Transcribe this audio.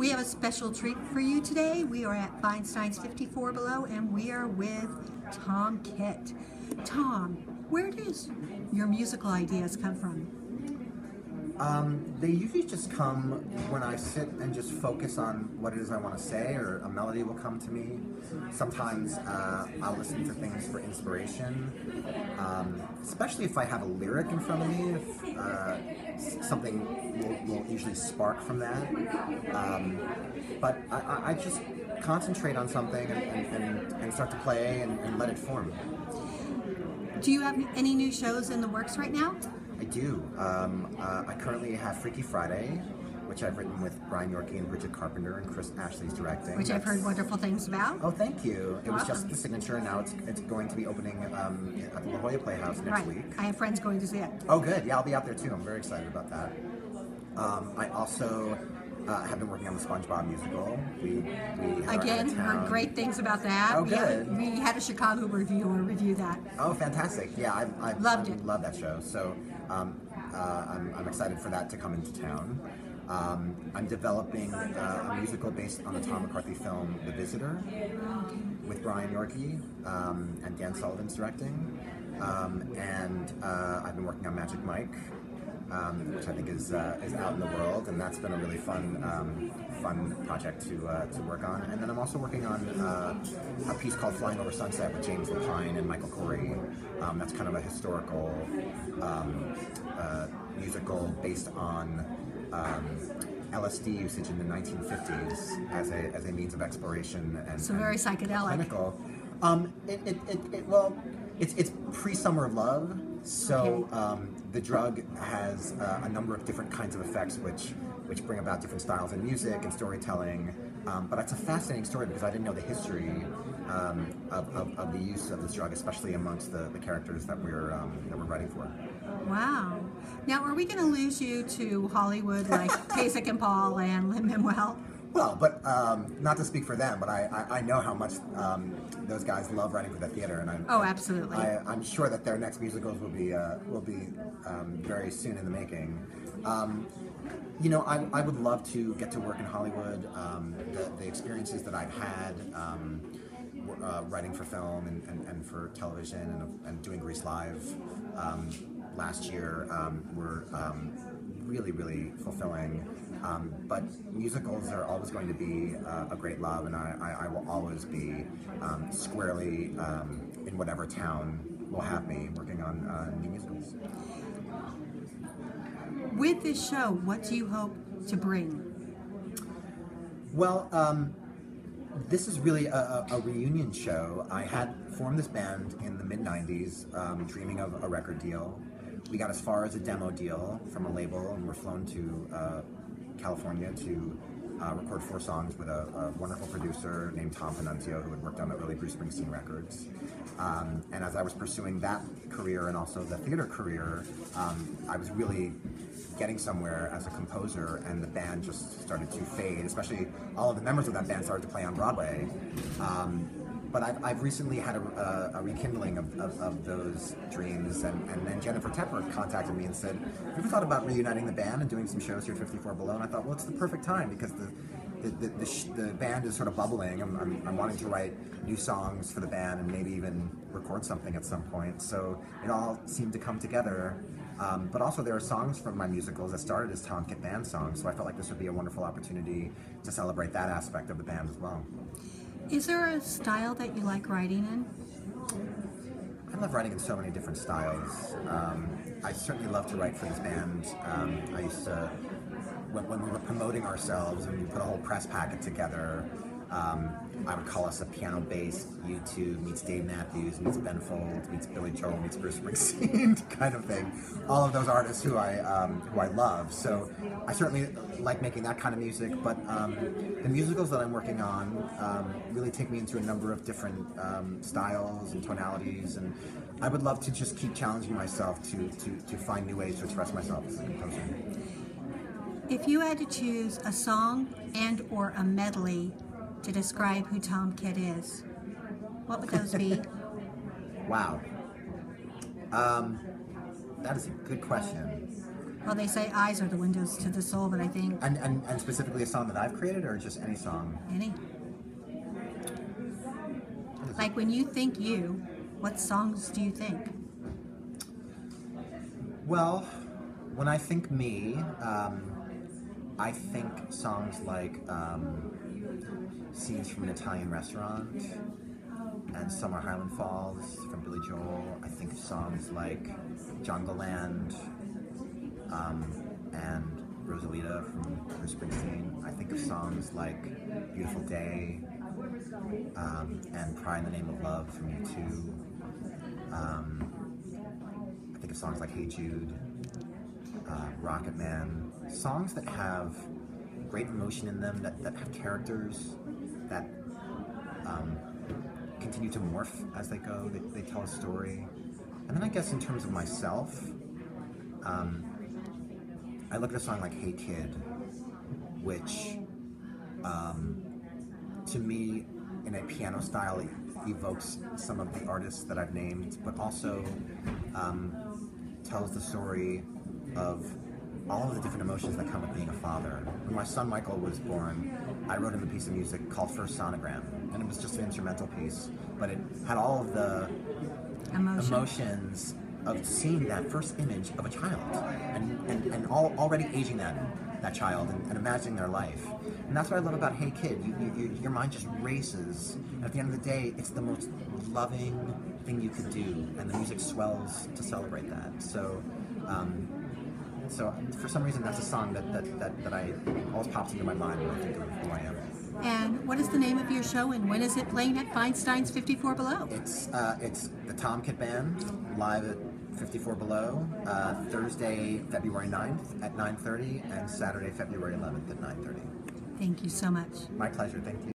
We have a special treat for you today. We are at Feinstein's 54 Below, and we are with Tom Kitt. Tom, where does your musical ideas come from? They usually just come when I sit and just focus on what it is I want to say, or a melody will come to me. Sometimes I'll listen to things for inspiration, especially if I have a lyric in front of me. If something will usually spark from that. But I just concentrate on something and start to play and let it form. Do you have any new shows in the works right now? I do. I currently have Freaky Friday, which I've written with Brian Yorkie and Bridget Carpenter, and Chris Ashley's directing. Which I've heard wonderful things about. Oh, thank you. It was just the signature, and now it's going to be opening at the La Jolla Playhouse next week. I have friends going to see it. Oh, good. Yeah, I'll be out there too. I'm very excited about that. I also have been working on the SpongeBob musical. We again heard great things about that. Oh, good. We had a Chicago reviewer review that. Oh, fantastic! Yeah, I loved it. Love that show. So I'm excited for that to come into town. I'm developing a musical based on the Tom McCarthy film The Visitor with Brian Yorkie and Dan Sullivan's directing. And I've been working on Magic Mike, which I think is out in the world, and that's been a really fun project to work on. And then I'm also working on a piece called Flying Over Sunset with James Lapine and Michael Corey. That's kind of a historical musical based on LSD usage in the 1950s as a means of exploration and so very psychedelic. Clinical. It's pre-Summer of Love, so the drug has a number of different kinds of effects which bring about different styles in music and storytelling. But it's a fascinating story because I didn't know the history of the use of this drug, especially amongst the characters that we're writing for. Wow. Now, are we going to lose you to Hollywood like Pasek and Paul and Lin-Manuel? Well, but not to speak for them, but I know how much those guys love writing for the theater, and absolutely. I'm sure that their next musicals will be very soon in the making. I would love to get to work in Hollywood. The experiences that I've had writing for film and for television and doing Grease Live last year were really, really fulfilling. But musicals are always going to be a great love, and I will always be squarely in whatever town will have me working on new musicals. With this show, what do you hope to bring? Well, this is really a reunion show. I had formed this band in the mid-90s, dreaming of a record deal. We got as far as a demo deal from a label, and we're flown to California to record 4 songs with a wonderful producer named Tom Panunzio, who had worked on the early Bruce Springsteen records. And as I was pursuing that career and also the theater career, I was really getting somewhere as a composer, and the band just started to fade, especially all of the members of that band started to play on Broadway. But I've recently had a rekindling of those dreams, and then Jennifer Tepper contacted me and said, "Have you ever thought about reuniting the band and doing some shows here at 54 Below?" And I thought, well, it's the perfect time because the band is sort of bubbling. I'm wanting to write new songs for the band and maybe even record something at some point. So it all seemed to come together. But also there are songs from my musicals that started as Tom Kitt band songs, so I felt like this would be a wonderful opportunity to celebrate that aspect of the band as well. Is there a style that you like writing in? I love writing in so many different styles. I certainly love to write for this band. I used to, when we were promoting ourselves and we put a whole press packet together, I would call us a piano-based U2 meets Dave Matthews meets Ben Folds meets Billy Joel meets Bruce Springsteen kind of thing. All of those artists who I love. So I certainly like making that kind of music, but the musicals that I'm working on really take me into a number of different styles and tonalities, and I would love to just keep challenging myself to find new ways to express myself as a composer. If you had to choose a song and or a medley to describe who Tom Kitt is, what would those be? Wow. That is a good question. Well, they say eyes are the windows to the soul, but I think And specifically a song that I've created, or just any song? any. Like when you think you, what songs do you think? Well, when I think me, I think songs like Scenes from an Italian Restaurant and Summer Highland Falls from Billy Joel. I think of songs like Jungle Land and Rosalita from Bruce Springsteen. I think of songs like Beautiful Day and Cry in the Name of Love from U2. I think of songs like Hey Jude, Rocket Man, songs that have great emotion in them, that have characters that continue to morph as they go. They tell a story. And then I guess in terms of myself, I look at a song like Hey Kid, which to me, in a piano style, it evokes some of the artists that I've named, but also tells the story of all of the different emotions that come with being a father. When my son Michael was born, I wrote him a piece of music called First Sonogram, and it was just an instrumental piece, but it had all of the emotions of seeing that first image of a child and already aging that child and imagining their life. And that's what I love about Hey Kid. Your mind just races, and at the end of the day, it's the most loving thing you could do, and the music swells to celebrate that. So for some reason, that's a song that I always pops into my mind when I think of who I am. And what is the name of your show, and when is it playing at Feinstein's 54 Below? It's the Tom Kitt Band, live at 54 Below, Thursday, February 9th at 9:30, and Saturday, February 11th at 9:30. Thank you so much. My pleasure, thank you.